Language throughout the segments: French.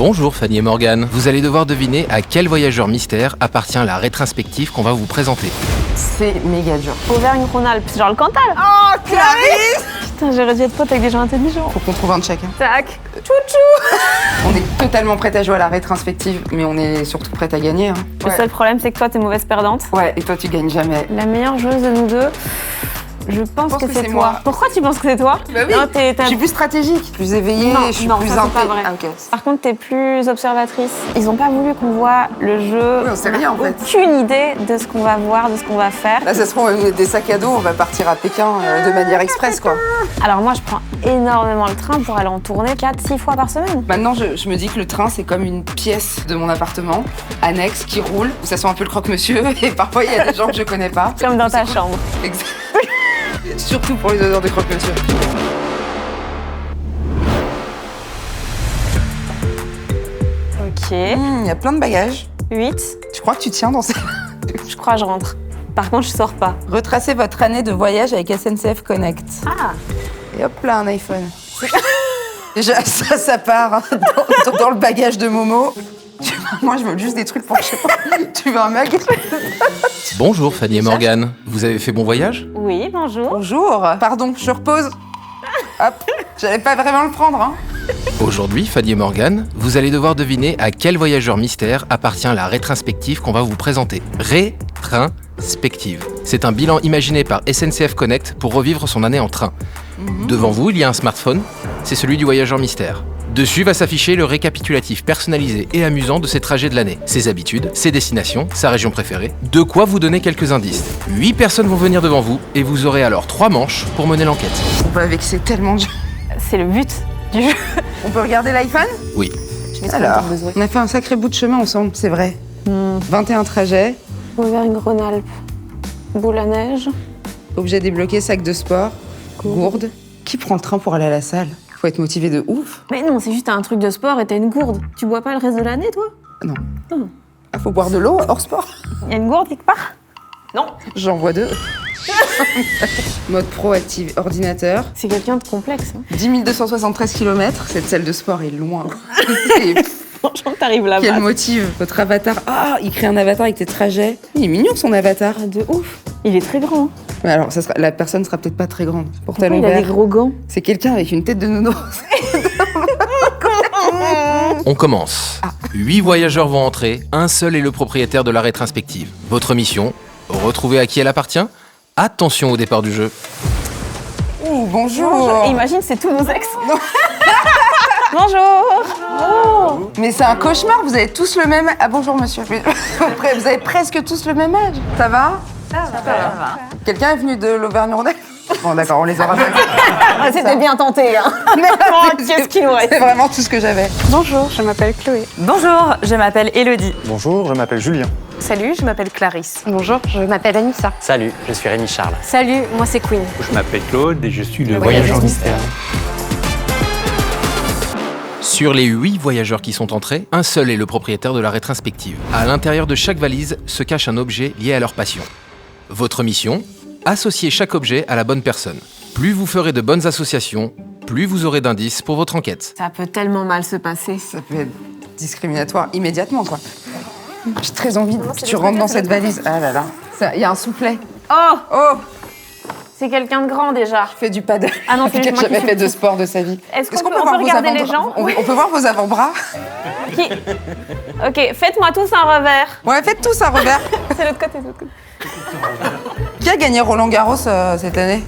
Bonjour Fanny et Morgane, vous allez devoir deviner à quel voyageur mystère appartient la rétrospective qu'on va vous présenter. C'est méga dur. Auvergne-Rhône-Alpes, c'est genre le Cantal. Oh, Clarisse! Putain, j'aurais dû être pote avec des gens intelligents. Faut qu'on trouve un de chacun. Tac. Chouchou. On est totalement prête à jouer à la rétrospective, mais on est surtout prête à gagner. Hein. Le seul problème, c'est que toi, t'es mauvaise perdante. Ouais, et toi, tu gagnes jamais. La meilleure joueuse de nous deux, je pense que c'est toi. Moi. Pourquoi tu penses que c'est toi? Bah oui, Non, je suis plus stratégique, plus éveillée, Non, je suis non, plus ça, c'est pas vrai. Ah, ok. Par contre, t'es plus observatrice. Ils ont pas voulu qu'on voit le jeu. Oui, on sait rien, en fait. Aucune idée de ce qu'on va voir, de ce qu'on va faire. Là, ça se trouve, des sacs à dos, on va partir à Pékin de manière express, quoi. Alors moi, je prends énormément le train pour aller en tournée 4-6 fois par semaine. Maintenant, je me dis que le train, c'est comme une pièce de mon appartement, annexe, qui roule, où ça sent un peu le croque-monsieur, et parfois, il y a des gens que je connais pas. Comme dans ta chambre. Exact. Surtout pour les odeurs de croque-monsieur. Ok. Il y a plein de bagages. 8. Je crois que tu tiens dans ces... Je crois que je rentre. Par contre, je sors pas. Retracez votre année de voyage avec SNCF Connect. Ah. Et hop là, un iPhone. Déjà, ça part hein, dans le bagage de Momo. Moi, je veux juste des trucs pour chez moi. Tu veux un mug? Bonjour Fanny et Morgane, vous avez fait bon voyage? Oui, bonjour. Bonjour. Pardon, je repose. Hop, j'allais pas vraiment le prendre. Hein. Aujourd'hui, Fanny et Morgane, vous allez devoir deviner à quel voyageur mystère appartient la rétrospective qu'on va vous présenter. Rétrospective. C'est un bilan imaginé par SNCF Connect pour revivre son année en train. Devant vous, il y a un smartphone, c'est celui du voyageur mystère. Dessus va s'afficher le récapitulatif personnalisé et amusant de ses trajets de l'année, ses habitudes, ses destinations, sa région préférée. De quoi vous donner quelques indices. 8 personnes vont venir devant vous et vous aurez alors 3 manches pour mener l'enquête. On va vexer tellement de gens. C'est le but du jeu. On peut regarder l'iPhone? Oui. Alors, on a fait un sacré bout de chemin ensemble, c'est vrai. 21 trajets, Auvergne-Rhône-Alpes. Boule à neige. objets débloqués, sac de sport, gourde. Qui prend le train pour aller à la salle? Faut être motivé de ouf. Mais non, c'est juste un truc de sport et t'as une gourde. Tu bois pas le reste de l'année, toi? Non. Oh. Ah, faut boire de l'eau hors sport. Y a une gourde quelque part? Non. J'en vois 2. Mode pro active ordinateur. C'est quelqu'un de complexe. Hein. 10 273 km. Cette salle de sport est loin. Et Franchement, t'arrives là-bas. quel motive? Votre avatar. Ah, il crée un avatar avec tes trajets. Il est mignon son avatar. Ah, de ouf. Il est très grand. Mais alors, la personne sera peut-être pas très grande. Pourquoi Pantalon il a des vert. gros gants? C'est quelqu'un avec une tête de nounours. On commence. 8 voyageurs vont entrer, un seul est le propriétaire de la rétrospective. Votre mission, retrouver à qui elle appartient. Attention au départ du jeu. Oh, bonjour. Imagine, c'est tous nos ex. Bonjour. Oh. Mais c'est un cauchemar, vous avez tous le même... Ah bonjour monsieur. Vous avez presque tous le même âge. Ça va? Ça va. Quelqu'un est venu de l'Auvergne-Rhône-Alpes? Bon d'accord, on les aura pas. Ah, c'était bien tenté. Hein. Qu'est-ce qu'il nous reste? C'est vraiment tout ce que j'avais. Bonjour, je m'appelle Chloé. Bonjour, je m'appelle Élodie. Bonjour, je m'appelle Julien. Salut, je m'appelle Clarisse. Bonjour, je m'appelle Anissa. Salut, je suis Rémi Charles. Salut, moi c'est Queen. Je m'appelle Claude et je suis le voyageur mystère. Sur les 8 voyageurs qui sont entrés, un seul est le propriétaire de la rétrospective. À l'intérieur de chaque valise se cache un objet lié à leur passion. Votre mission, associer chaque objet à la bonne personne. Plus vous ferez de bonnes associations, plus vous aurez d'indices pour votre enquête. Ça peut tellement mal se passer. Ça peut être discriminatoire immédiatement quoi. J'ai très envie que tu rentres dans cette valise. Ah là là. Il y a un soufflet. Oh, Oh, c'est quelqu'un de grand déjà. fait du paddle. Ah non, c'est Qui juste a moi qui jamais fais fait du de petit. sport de sa vie. Est-ce qu'on peut voir vos regarder les avant-bras? gens? On peut voir vos avant-bras? Qui? Ok, faites-moi tous un revers. Ouais, faites tous un revers. C'est l'autre côté, c'est l'autre côté. Qui a gagné Roland Garros cette année?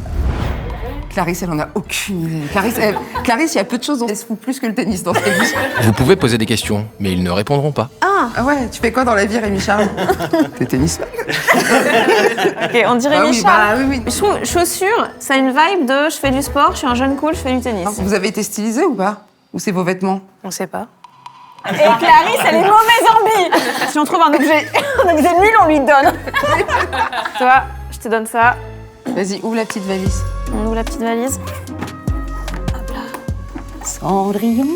Clarisse, elle en a aucune idée. Clarisse, il y a peu de choses dont elle se fout plus que le tennis dans sa vie. Vous pouvez poser des questions, mais ils ne répondront pas. Ah ouais, tu fais quoi dans la vie, Rémi Charles? T'es tennis. Ok, on dirait Ah oui, Michel. oui. Je trouve chaussures, ça a une vibe de je fais du sport, je suis un jeune cool, je fais du tennis. Vous avez été stylisé ou pas? Ou c'est vos vêtements? On sait pas. Et Clarisse, elle est mauvaise en bille. Si on trouve un objet nul, on lui donne. Toi, je te donne ça. Vas-y, ouvre la petite valise. On ouvre la petite valise. Cendrillon.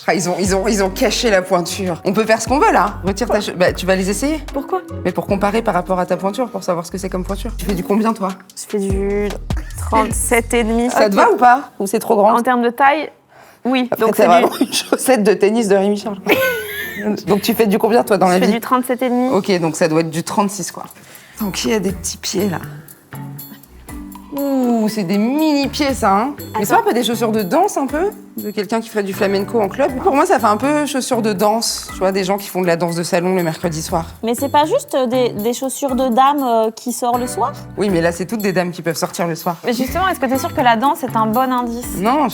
Ah, ils ont caché la pointure. On peut faire ce qu'on veut là. Retire ta Bah, tu vas les essayer? Pourquoi? Mais pour comparer par rapport à ta pointure, pour savoir ce que c'est comme pointure. Tu fais du combien toi? Je fais du 37,5. Ça te va ou pas? Ou c'est trop grand? En termes de taille, Oui, Après, donc c'est c'est vraiment une chaussette de tennis de Rémi Charles. Donc tu fais du combien toi dans la Je fais vie? du 37,5. Ok, donc ça doit être du 36 quoi. Donc il y a des petits pieds là. Ouh, c'est des mini pieds ça, hein. Mais c'est pas un peu des chaussures de danse un peu? De quelqu'un qui ferait du flamenco en club? Pour moi ça fait un peu chaussures de danse, tu vois, des gens qui font de la danse de salon le mercredi soir. Mais c'est pas juste des chaussures de dame qui sortent le soir? Oui, mais là c'est toutes des dames qui peuvent sortir le soir. Mais justement, est-ce que t'es sûre que la danse est un bon indice? Non,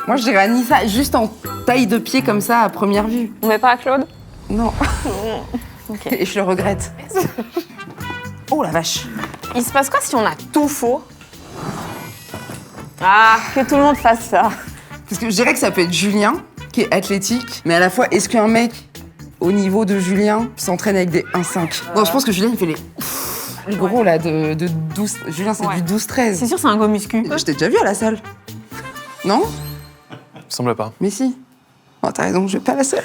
moi je dirais Anissa, juste en taille de pied comme ça à première vue. On met pas à Claude? Non. Ok. Et je le regrette. Oh la vache. Il se passe quoi si on a tout faux? Ah, que tout le monde fasse ça. Parce que je dirais que ça peut être Julien, qui est athlétique, mais à la fois, est-ce qu'un mec au niveau de Julien s'entraîne avec des 1,5? Non, je pense que Julien, il fait les gros là de 12. Julien, c'est Ouais. du 12-13. C'est sûr, c'est un gros muscu. Je t'ai déjà vu à la salle. Non? Il me semble pas. Mais si. Oh, t'as raison, je vais pas à la salle.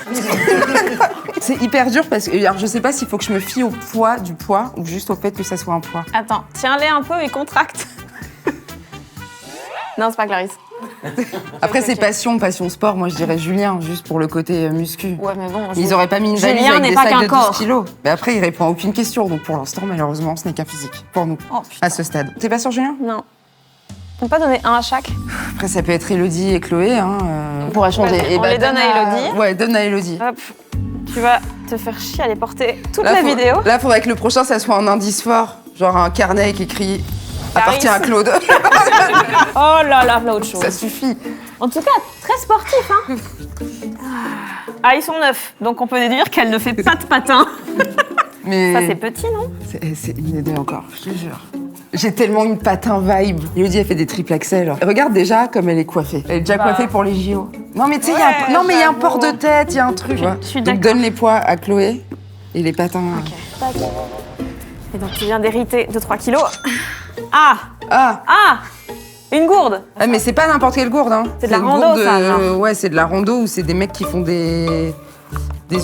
C'est hyper dur parce que alors, je sais pas s'il faut que je me fie au poids du poids ou juste au fait que ça soit un poids. Attends, tiens-les un peu et contracte. Non, c'est pas Clarisse. Après, c'est passion sport. Moi, je dirais Julien, juste pour le côté muscu. Ouais, mais bon. Ils auraient pas mis une valise Julien avec n'est des pas sacs qu'un de 12 corps. kilos. Mais après, il répond à aucune question. Donc pour l'instant, malheureusement, ce n'est qu'un physique. Pour nous, Oh putain. à ce stade. T'es pas sûr, Julien? Non. On peut pas donner un à chaque? Après, ça peut être Élodie et Chloé. Hein, On pourrait changer. Et On les donne à Élodie. Ouais, donne à Élodie. Hop. Tu vas te faire chier à les porter toute Là, la vidéo. Là, faudrait que le prochain, ça soit un indice fort. Genre un carnet avec écrit « Appartient à Claude Oh là là, là autre ». chose. Ça suffit. En tout cas, très sportif, hein. Ah, ils sont 9, donc on peut déduire qu'elle ne fait pas de patin. Mais Ça, c'est petit, non? c'est une idée encore, je te jure. J'ai tellement une patin vibe. Élodie, elle fait des triple axel. Regarde déjà comme elle est coiffée. Elle est déjà coiffée pour les JO. Non, mais tu sais, il y a un port de tête, il y a un truc. Je suis Donc d'accord. donne les poids à Chloé et les patins. Et donc, tu viens d'hériter de 3 kilos. Ah! Ah, Ah! Une gourde! ah, mais c'est pas n'importe quelle gourde, hein. C'est de la une rando, gourde ça, genre. Ouais, c'est de la rando ou c'est des mecs qui font des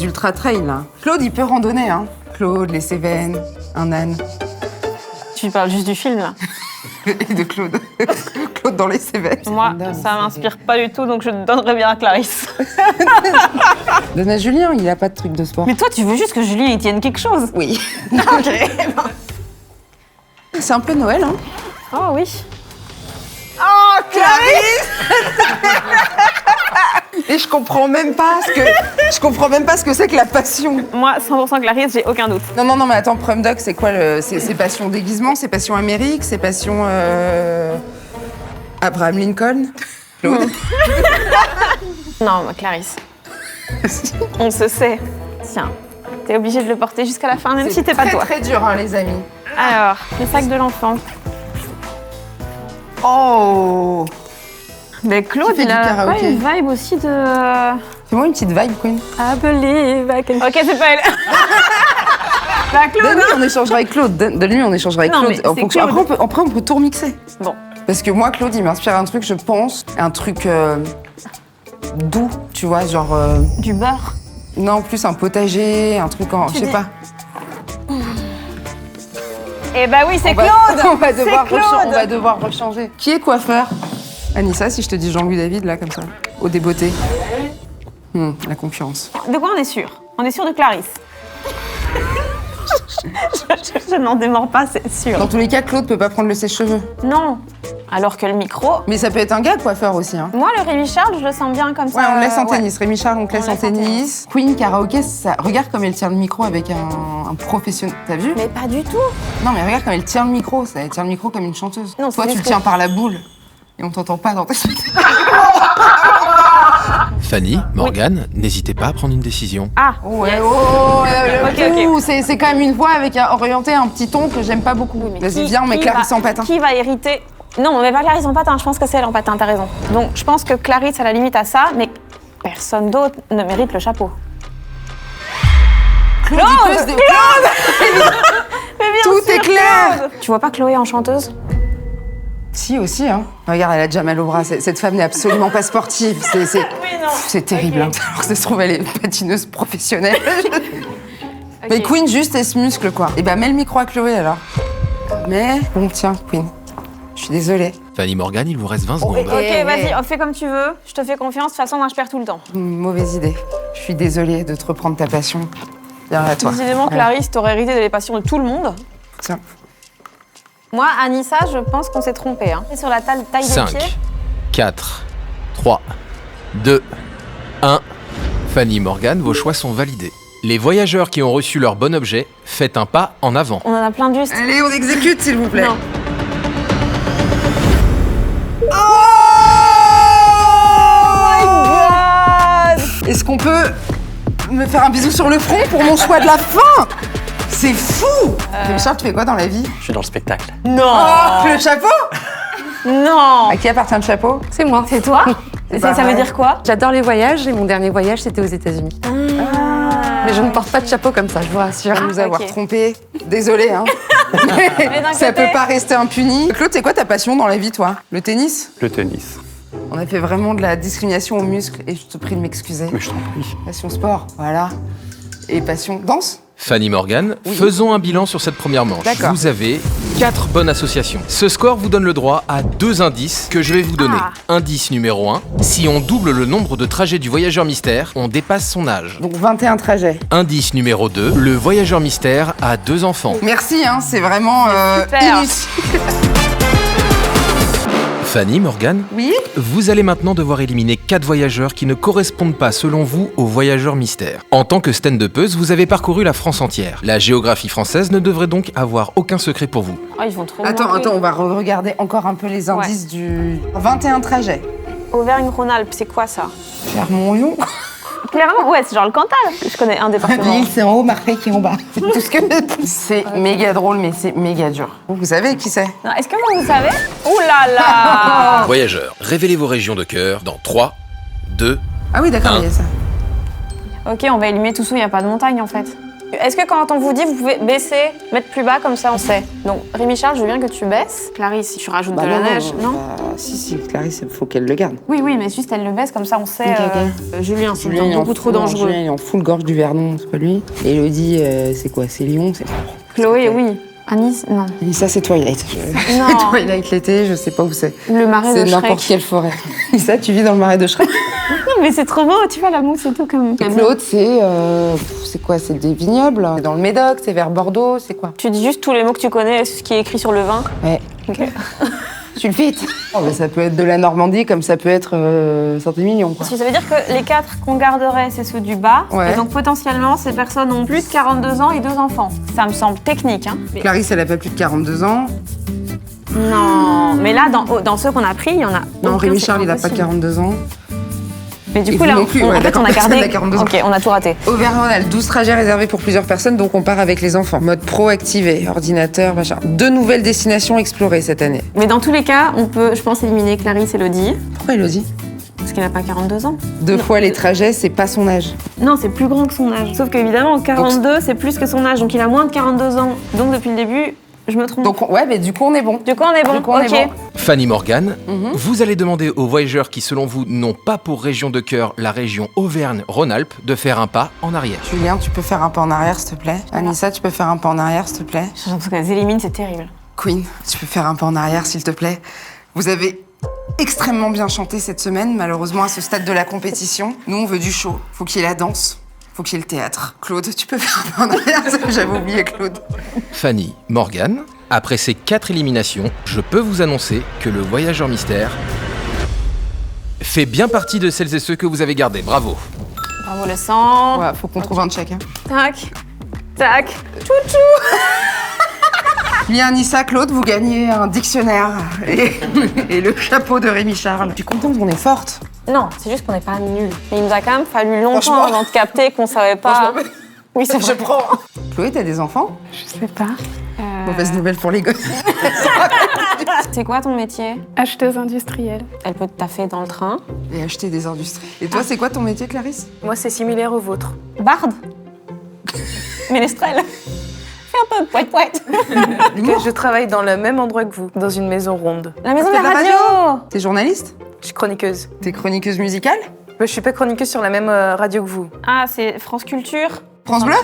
ultra trails, là. Claude, il peut randonner, hein. Claude, les Cévennes, un âne. Tu parles juste du film, là. Et de Claude. Claude dans les Cévennes. Moi, ça m'inspire pas du tout, donc je te donnerais bien à Clarisse. Donne à Julien, il a pas de truc de sport. Mais toi, tu veux juste que Julie y tienne quelque chose. Oui. Ok. C'est un peu Noël, hein. Oh oui. Oh, Clarisse! Et je comprends même pas ce que c'est que la passion. Moi, 100% Clarisse, j'ai aucun doute. Non, mais attends, prom doc, c'est quoi c'est passion déguisement, c'est passion Amérique, c'est passion Abraham Lincoln. Claude. Non, Clarisse. On se sait. Tiens, t'es obligée de le porter jusqu'à la fin, même si t'es pas toi. C'est très dur, hein, les amis. Alors, le sac de l'enfant. Oh. Mais Claude, Qui fait il du a pas karaoké. une vibe aussi de... Fais-moi une petite vibe, Queen. I believe I can... Ok, c'est pas elle. Bah, Claude, Donne-lui, on échangera avec Claude. Donne-lui, on échangera avec Non, Claude. mais c'est Claude. Après, on peut tout remixer. Bon. Parce que moi, Claude, il m'inspire un truc, je pense. Un truc doux, tu vois, genre... Du beurre. Non, plus un potager, un truc en... Je sais dis- pas. Eh bah oui, c'est On va- Claude. on va devoir C'est Claude. on va devoir rechanger. Qui est coiffeur? Anissa, si je te dis Jean-Louis David, là, comme ça, au débeauté. La concurrence. De quoi on est sûr? On est sûr de Clarisse. je n'en démords pas, c'est sûr. Dans tous les cas, Claude peut pas prendre le sèche-cheveux. Non. Alors que le micro... Mais ça peut être un gars coiffeur aussi, hein. Moi, le Rémi Charles, je le sens bien comme ça. Ouais, on le laisse en ouais. tennis. Rémi Charles, on te laisse On en laisse en tennis. Queen, karaoké, ça... regarde comme elle tient le micro avec un professionnel. T'as vu? Mais pas du tout. Non, mais regarde comme elle tient le micro. Elle tient le micro comme une chanteuse. Non, Toi, c'est tu juste le tiens que- par la boule. Et on t'entend pas dans tes... Fanny, Morgane, n'hésitez pas à prendre une décision. Ah, Ouais, Ok. C'est quand même une voix avec orienté un petit ton que j'aime pas beaucoup. mais Vas-y, qui- viens, on met qui Clarisse va- en patin. Qui va hériter... Non, mais pas Clarisse en patin, je pense que c'est elle en patin, t'as raison. Donc, je pense que Clarisse, à la limite, a ça, mais personne d'autre ne mérite le chapeau. Claude, il peut se dé- Mais bien Tout sûr, est clair. Claude. Tu vois pas Chloé en chanteuse? Si, aussi, hein. Regarde, elle a déjà mal au bras. Cette femme n'est absolument pas sportive. C'est terrible, hein. Alors que ça se trouve, elle est patineuse professionnelle. Mais Queen, juste, elle se muscle, quoi. Et bah, mets le micro à Chloé, alors. Mais, bon, tiens, Queen. Je suis désolée. Fanny Morgan, il vous reste 20 secondes. Ok, vas-y, fais comme tu veux. Je te fais confiance. De toute façon, moi, je perds tout le temps. Mauvaise idée. Je suis désolée de te reprendre ta passion. Viens à toi. Décidément, Clarisse, t'aurais hérité des passions de tout le monde. Tiens. Moi, Anissa, je pense qu'on s'est trompé. Hein. C'est sur la taille des 5, pieds. 4, 3, 2, 1. Fanny Morgan, vos choix sont validés. Les voyageurs qui ont reçu leur bon objet, faites un pas en avant. On en a plein de justes. Allez, on exécute, s'il vous plaît. Non. Est-ce qu'on peut me faire un bisou sur le front pour mon choix de la fin? C'est fou. Charles, tu fais quoi dans la vie? Je suis dans le spectacle. Non. Le chapeau? Non. À qui appartient le chapeau? C'est moi. C'est toi? Bah, Ça veut dire quoi? J'adore les voyages et mon dernier voyage, c'était aux États-Unis. Mais je ne porte pas de chapeau comme ça, je vous rassure. Nous avoir ok. trompés. Désolée, hein. Mais d'un Ça côté- peut pas rester impuni. Claude, c'est quoi ta passion dans la vie, toi? Le tennis? Le tennis. On a fait vraiment de la discrimination aux muscles et je te prie de m'excuser. Mais je t'en prie. Passion sport, voilà. Et passion danse? Fanny Morgan, faisons un bilan sur cette première manche. D'accord. Vous avez 4 bonnes associations. Ce score vous donne le droit à 2 indices que je vais vous donner. Indice numéro 1, si on double le nombre de trajets du voyageur mystère, on dépasse son âge. Donc 21 trajets. Indice numéro 2, le voyageur mystère a 2 enfants. Merci, hein, c'est vraiment super. inutile. Fanny Morgan, Oui? vous allez maintenant devoir éliminer 4 voyageurs qui ne correspondent pas selon vous au voyageur mystère. En tant que stand-upeuse, vous avez parcouru la France entière. La géographie française ne devrait donc avoir aucun secret pour vous. Oh, ils vont trop Attends, manquer. on va regarder encore un peu les indices du 21 trajets. Auvergne-Rhône-Alpes, c'est quoi ça? Clermont-Lyon. Clairement, ouais, c'est genre le Cantal. Je connais un département. Lille, c'est en haut, Marseille qui est en bas. C'est tout ce que... C'est méga drôle, mais c'est méga dur. Vous savez qui c'est? Non, est-ce que vous savez? Ouh là là. Voyageurs, révélez vos régions de cœur dans 3, 2, Ah oui, d'accord, il y a ça. Ok, on va éliminer tout ça, il n'y a pas de montagne en fait. Est-ce que quand on vous dit, vous pouvez baisser, mettre plus bas, comme ça on sait? Donc, Rémi Charles, je veux bien que tu baisses. Clarisse, si tu rajoutes de la neige, non? Si, Clarisse, il faut qu'elle le garde. Oui, mais juste elle le baisse, comme ça on sait. Ok. Julien, c'est Julien, il est beaucoup trop dangereux. Julien, il est en full gorge du Vernon, c'est pas lui. Élodie, c'est quoi? C'est Lyon? Chloé, oui. Anis, non. Et ça, c'est Twilight. Non. Twilight l'été, je sais pas où c'est. Le marais C'est de n'importe Shrek. quelle forêt. Et ça, tu vis dans le marais de Shrek? Non, mais c'est trop beau, tu vois la mousse et tout comme. Claude, c'est quoi? C'est des vignobles? C'est dans le Médoc, c'est vers Bordeaux, c'est quoi? Tu dis juste tous les mots que tu connais, ce qui est écrit sur le vin. Ouais. Ok. Sulfite. Oh, mais ça peut être de la Normandie comme ça peut être Saint-Émilion, quoi. Parce que ça veut dire que les 4 qu'on garderait, c'est ceux du bas. Ouais. Et donc potentiellement, ces personnes ont plus de 42 ans et 2 enfants. Ça me semble technique, hein. Mais- Clarisse, elle a pas plus de 42 ans. Non, mais là, dans ceux qu'on a pris, il y en a. Non, aucun, Rémi c'est Charles, il a pas impossible. 42 ans. Mais du Et coup, vous là, non plus, en ouais, fait, d'accord, on a personne gardé. n'a 42 ans. Ok, on a tout raté. Auvergne-Rhône-Alpes, 12 trajets réservés pour plusieurs personnes, donc on part avec les enfants. Mode pro activé, ordinateur, machin. 2 nouvelles destinations explorées cette année. Mais dans tous les cas, on peut, je pense, éliminer Clarisse et Elodie, Pourquoi Elodie? parce qu'elle n'a pas 42 ans. 2 fois les trajets, c'est pas son âge. Non, c'est plus grand que son âge. Sauf qu'évidemment, 42, c'est plus que son âge, donc il a moins de 42 ans. Donc depuis le début, je me trompe. Donc, ouais, mais du coup, on est bon. du coup, on est bon. Du coup, on est Ok. bon. Fanny Morgan, vous allez demander aux voyageurs qui, selon vous, n'ont pas pour région de cœur la région Auvergne-Rhône-Alpes de faire un pas en arrière. Julien, tu peux faire un pas en arrière, s'il te plaît. Anissa, tu peux faire un pas en arrière, s'il te plaît. J'ai l'impression qu'elles éliminent, c'est terrible. Queen, tu peux faire un pas en arrière, s'il te plaît. Vous avez extrêmement bien chanté cette semaine, malheureusement, à ce stade de la compétition. Nous, on veut du show. Faut qu'il y ait la danse. Faut qu'il y ait le théâtre. Claude, tu peux faire un pas en arrière, j'avais oublié Claude. Fanny Morgan, après ces 4 éliminations, je peux vous annoncer que le voyageur mystère fait bien partie de celles et ceux que vous avez gardés. Bravo. Bravo le sang. Ouais, faut qu'on trouve un de chacun. Tac. Tac. Bien, Anissa, Claude, vous gagnez un dictionnaire et le chapeau de Rémi Charles. Je suis contente qu'on est forte. Non, c'est juste qu'on n'est pas nuls. Mais il nous a quand même fallu longtemps Franchement. avant de capter qu'on savait pas. Franchement, Oui, c'est je vrai. prends. Chloé, t'as des enfants? Je sais pas. Mauvaise nouvelle pour les gosses. C'est quoi ton métier? Acheteuse industrielle. Elle peut te taffer dans le train. Et acheter des industries. Et toi, c'est quoi ton métier, Clarisse? Moi, c'est similaire au vôtre. Barde. Ménestrel. Fais un peu de poète. Que je travaille dans le même endroit que vous, dans une maison ronde. La maison de Fais la de la radio. T'es journaliste? Je suis chroniqueuse. T'es chroniqueuse musicale? Je suis pas chroniqueuse sur la même radio que vous. Ah, c'est France Culture. France Bleu?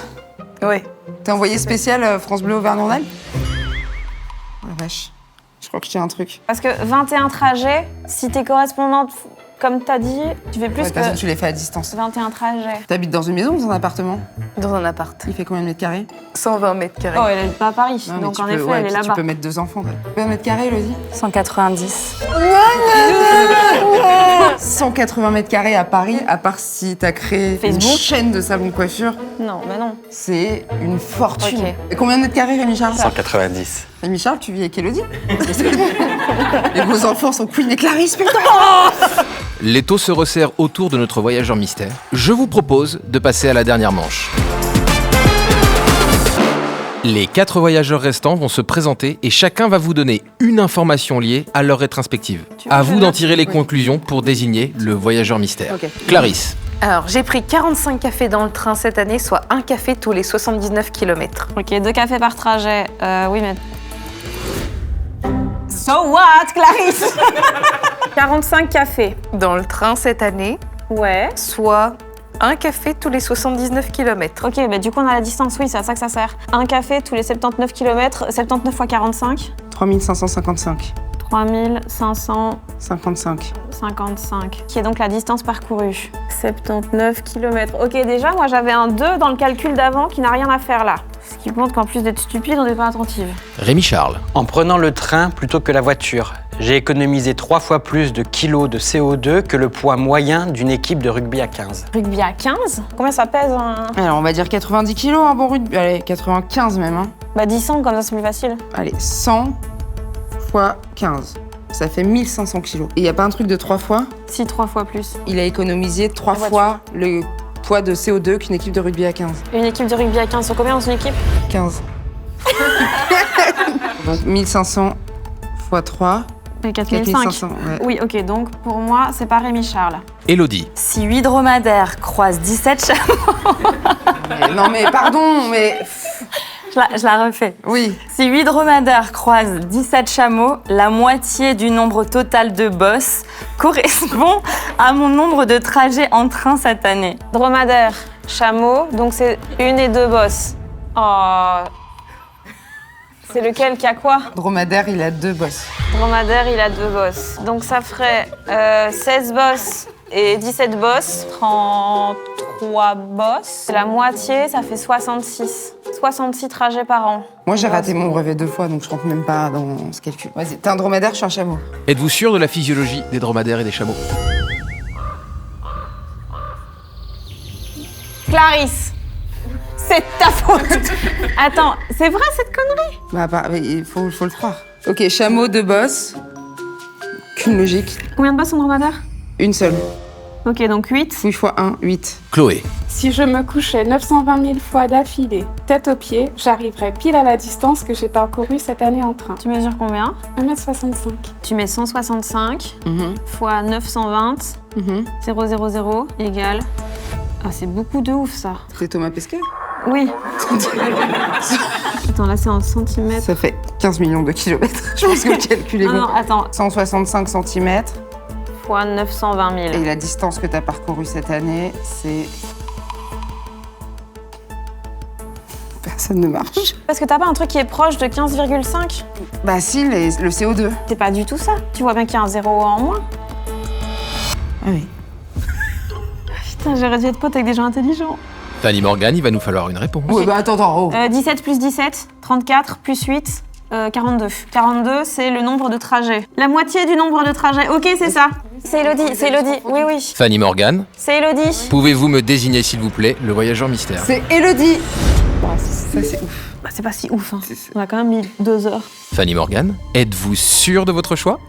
Ouais. T'es envoyé spécial France Bleu Auvergne-Rhône-Alpes? Oh la vache. Je crois que j'ai un truc. Parce que 21 trajets, si t'es correspondante, comme t'as dit, tu fais plus Ouais, de toute façon, que tu les fais à distance. 21 trajets. T'habites dans une maison ou dans un appartement? Dans un appart. Il fait combien de mètres carrés? 120 mètres carrés. Oh, elle est pas à Paris, Non, mais donc tu en peux- effet, ouais, elle est puis là-bas. Tu peux mettre 2 enfants. Combien de mètres carrés, Elodie? 190. 180 mètres carrés à Paris, à part si t'as créé Facebook. une chaîne de salon de coiffure, Non, bah non. c'est une fortune. Ok. Et combien de mètres carrés, Rémi Charles? 190. Rémi Charles, tu vis avec Elodie? Et vos enfants sont Queen et Clarisse, putain! L'étau se resserre autour de notre voyageur mystère. Je vous propose de passer à la dernière manche. Les 4 voyageurs restants vont se présenter et chacun va vous donner une information liée à leur rétrospective. À vous d'en tirer les conclusions pour désigner le voyageur mystère. Ok. Clarisse, Alors, j'ai pris 45 cafés dans le train cette année, soit un café tous les 79 km. Ok, 2 cafés par trajet. Oui, mais. So what, Clarisse? 45 cafés. Dans le train cette année, Ouais. soit un café tous les 79 km. Ok, bah du coup on a la distance, oui, c'est à ça que ça sert. Un café tous les 79 km, 79 x 45, 3555. 3555, 55. qui est donc la distance parcourue. 79 km. Ok, déjà, moi j'avais un 2 dans le calcul d'avant qui n'a rien à faire là. Ce qui montre qu'en plus d'être stupide, on n'est pas attentive. Rémi Charles, En prenant le train plutôt que la voiture, j'ai économisé 3 fois plus de kilos de CO2 que le poids moyen d'une équipe de rugby à 15. Rugby à 15? Combien ça pèse un... Alors, on va dire 90 kilos, un bon rugby. Allez, 95 même. Hein. Bah 10 cents, comme ça c'est plus facile. Allez, 100 fois 15. Ça fait 1500 kilos. Et il n'y a pas un truc de 3 fois? Si, 3 fois plus. Il a économisé 3 La voiture. fois le poids de CO2 qu'une équipe de rugby à 15. Une équipe de rugby à 15, sont combien dans une équipe? 15. Donc 1500 fois 3, 4500. 4500. Ouais. Oui, ok, donc pour moi, c'est pas Rémi Charles. Élodie, Si 8 dromadaires croisent 17 chameaux... Non mais pardon, mais... Je la refais. Oui. Si 8 dromadaires croisent 17 chameaux, la moitié du nombre total de bosses correspond à mon nombre de trajets en train cette année. Dromadaire, chameau, donc c'est 1 et 2 bosses. Oh. C'est lequel qui a quoi? Dromadaire, il a 2 bosses. Dromadaire, il a 2 bosses. Donc ça ferait 16 bosses et 17 bosses, 33 bosses. La moitié, ça fait 66. 66 trajets par an. Moi, j'ai raté mon brevet 2 fois, donc je rentre même pas dans ce calcul. Vas-y, t'es un dromadaire, je suis un chameau. êtes-vous sûr de la physiologie des dromadaires et des chameaux? Clarisse, c'est ta faute. Attends, c'est vrai cette connerie? Mais il faut le croire. Ok, chameau, 2 bosses. Qu'une logique. Combien de bosses en dromadaire? Une seule. Ok, donc 8. 8 fois 1, 8. Chloé, Si je me couchais 920 000 fois d'affilée, tête aux pieds, j'arriverais pile à la distance que j'ai parcourue cette année en train. Tu mesures combien? 1m65. Tu mets 165 fois 920, 000 égale... Ah, c'est beaucoup de ouf, ça. C'est Thomas Pesquet? Oui. Attends, là, c'est en centimètres. Ça fait 15 millions de kilomètres. Je pense que le calcul est Non, bon. non, attends. 165 cm. Fois 920 000. Et la distance que tu as parcourue cette année, c'est... Personne ne marche. Parce que t'as pas un truc qui est proche de 15,5? Bah si, le CO2. C'est pas du tout ça. Tu vois bien qu'il y a un 0 en moins. Ah oui. Putain, j'aurais dû être pote avec des gens intelligents. Fanny Morgan, il va nous falloir une réponse. Ouais, bah attends. 17 plus 17, 34 plus 8, 42. 42, c'est le nombre de trajets. La moitié du nombre de trajets. Ok, c'est ça. C'est Elodie, c'est Elodie. Oui, oui. Fanny Morgan, C'est Elodie. pouvez-vous me désigner s'il vous plaît le voyageur mystère? C'est Elodie. Ça, c'est ouf. Bah, c'est pas si ouf, hein. On a quand même mis 2 heures. Fanny Morgan, êtes-vous sûre de votre choix?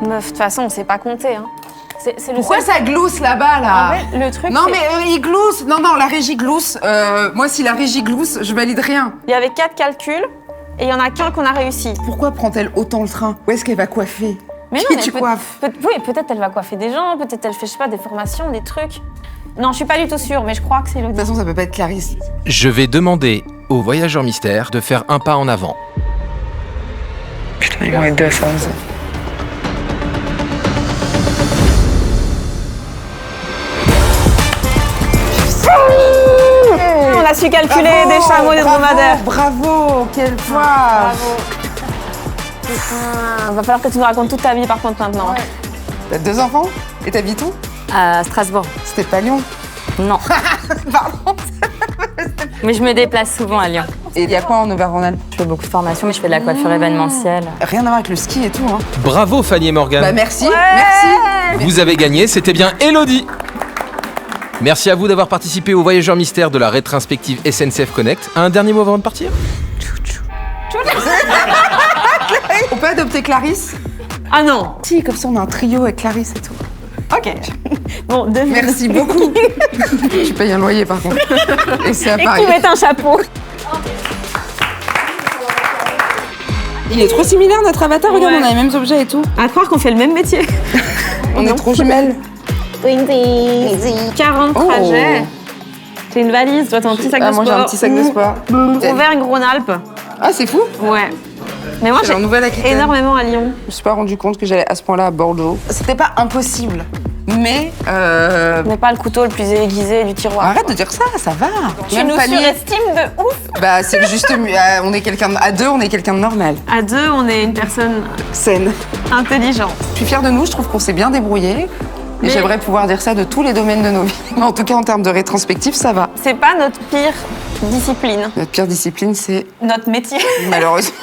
Meuf, de toute façon, on sait pas compter, hein. C'est le Pourquoi seul... ça glousse là-bas, là? En fait, le truc, Non, c'est- mais il glousse. Non, la régie glousse. Moi, si la régie glousse, je valide rien. Il y avait 4 calculs et il y en a qu'un qu'on a réussi. Pourquoi prend-elle autant le train? Où est-ce qu'elle va coiffer? Mais Qui non, mais tu coiffes? oui, peut-être elle va coiffer des gens, peut-être elle fait, je sais pas, des formations, des trucs. Non, je suis pas du tout sûre, mais je crois que c'est De Elodie. toute façon, ça peut pas être Clarisse. Je vais demander au voyageur mystère de faire un pas en avant. Putain, ils vont être deux à ça. On a su calculer des chameaux et des dromadaires. Bravo, quelle voix. Va falloir que tu nous racontes toute ta vie par contre maintenant. T'as 2 enfants? Et t'habites où? À Strasbourg. C'était pas Lyon. Non. Pardon. Mais je me déplace souvent à Lyon. Et il y a quoi en Auvergne-Rhône-Alpes? Je fais beaucoup de formations, mais je fais de la coiffure événementielle. Rien à voir avec le ski et tout, hein. Bravo Fanny et Morgane. Bah merci, merci. Vous avez gagné, c'était bien Elodie. Merci à vous d'avoir participé au Voyageurs Mystères de la rétrospective SNCF Connect. Un dernier mot avant de partir? On peut adopter Clarisse? Ah non. Si, comme ça on a un trio avec Clarisse et tout. Ok. Bon, devine. Merci beaucoup. Tu payes un loyer par contre. Et c'est à Et Paris. tu mets un chapeau. Il est trop similaire notre avatar, regarde, Ouais. on a les mêmes objets et tout. À croire qu'on fait le même métier. On est trop jumelles. 40 Oh. trajets. T'as une valise, toi t'as un petit sac de sport. Moi j'ai un petit sac de sport. Auvergne-Rhône-Alpes. Ah c'est fou. Ouais. Mais moi C'est j'ai en Nouvelle-Aquitaine. énormément à Lyon. Je me suis pas rendu compte que j'allais à ce point-là à Bordeaux. C'était pas impossible, mais Mais pas le couteau le plus aiguisé du tiroir. arrête de dire ça, ça va. Tu Même nous panier. surestimes de ouf. Bah c'est le juste mieux. On est quelqu'un à 2, on est quelqu'un de normal. À 2, on est une personne Saine. intelligente. Je suis fière de nous, je trouve qu'on s'est bien débrouillé. Et Mais- j'aimerais pouvoir dire ça de tous les domaines de nos vies. Mais en tout cas, en termes de rétrospective, ça va. C'est pas notre pire discipline, Notre pire discipline, c'est notre métier. malheureusement